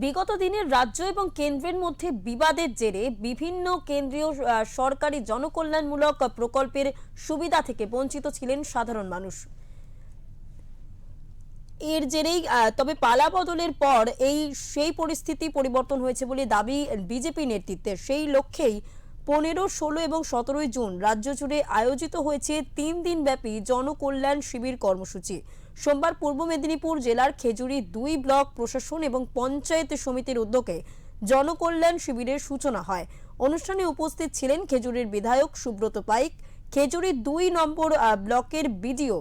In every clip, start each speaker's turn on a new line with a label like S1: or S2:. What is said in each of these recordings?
S1: বিগত দিনে রাজ্য এবং কেন্দ্রের মধ্যে বিবাদের জেরে বিভিন্ন কেন্দ্রীয় সরকারি জনকল্যাণমূলক প্রকল্পের সুবিধা থেকে বঞ্চিত ছিলেন সাধারণ মানুষ। এর জেরেই তবে পালা বদলের পর সেই পরিস্থিতি পরিবর্তন হয়েছে বলে দাবি বিজেপি নেতৃত্বের। সেই লক্ষ্যেই 15, 16 এবং 17 জুন রাজ্য জুড়ে আয়োজিত হয়েছে 3 দিন ব্যাপী জনকল্যাণ শিবির কর্মসূচি। সোমবার পূর্ব মেদিনীপুর জেলার খেজুরি 2 ব্লক প্রশাসন এবং পঞ্চায়েত সমিতির উদ্যোগে জনকল্যাণ শিবিরের সূচনা হয়। অনুষ্ঠানে উপস্থিত ছিলেন খেজুরির বিধায়ক সুব্রত পাইক, খেজুরি 2 নম্বর ব্লকের বিডিও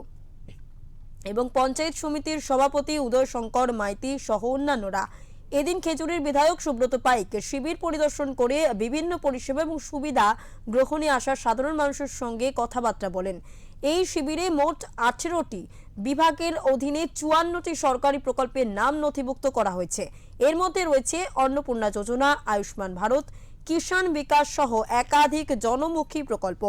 S1: এবং পঞ্চায়েত সমিতির সভাপতি উদয় শঙ্কর মাইতি সহ অন্যান্যরা। এদিন খেজুরির বিধায়ক সুব্রত পাইক শিবির পরিদর্শন করে বিভিন্ন পরিষেবা এবং সুবিধা গ্রহণে আসা সাধারণ মানুষের সঙ্গে কথাবার্তা বলেন। এই শিবিরে মোট 18টি বিভাগের অধীনে 54টি সরকারি প্রকল্পের নাম নথিভুক্ত করা হয়েছে। এর মধ্যে রয়েছে অন্নপূর্ণা যোজনা, আয়ুষ্মান ভারত, কিষাণ বিকাশ সহ একাধিক জনমুখী প্রকল্প।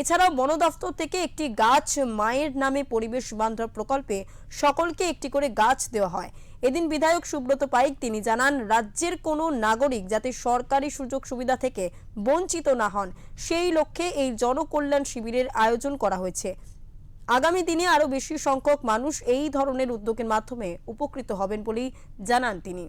S1: এছাড়াও বন দফতর থেকে একটি গাছ মায়ের নামে পরিবেশ বান্ধব প্রকল্পে সকলকে একটি করে গাছ দেওয়া হয়। এদিন বিধায়ক সুব্রত পাইক তিনি জানান, রাজ্যের কোনো নাগরিক যাতে সরকারি সুযোগ সুবিধা থেকে বঞ্চিত না হন সেই লক্ষ্যে এই জনকল্যাণ শিবিরের আয়োজন করা হয়েছে। আগামী দিনে আরো বেশি সংখ্যক মানুষ এই ধরনের উদ্যোগের মাধ্যমে উপকৃত হবেন বলেই জানান তিনি।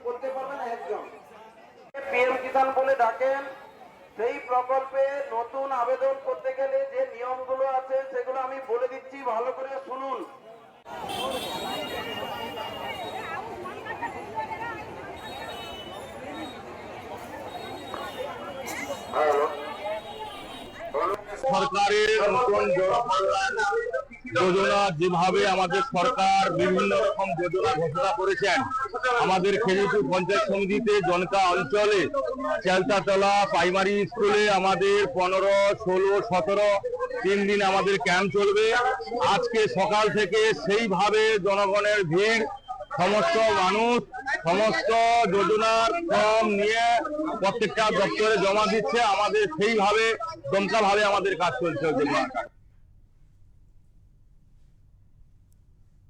S2: করতে পারবেন একজন পিএম কিষাণ বলে ডাকেন। সেই প্রকল্পে নতুন আবেদন করতে গেলে যে নিয়মগুলো আছে সেগুলো আমি বলে দিচ্ছি, ভালো করে শুনুন।
S3: সরকারের নতুন যোজনা, যেভাবে আমাদের সরকার বিভিন্ন রকম যোজনা ঘোষণা করেছেন, আমাদের খেজুরি পঞ্চায়েত সমিতিতে জনকা অঞ্চলে চেলতাতলা প্রাইমারি স্কুলে আমাদের 15, 16, 17 3 দিন আমাদের ক্যাম্প চলবে। আজকে সকাল থেকে সেইভাবে জনগণের ভিড়, সমস্ত মানুষ সমস্ত যোজনার ফর্ম নিয়ে প্রত্যেকটা দপ্তরে জমা দিচ্ছে। আমাদের সেইভাবে দমকা ভাবে আমাদের কাজ চলছে।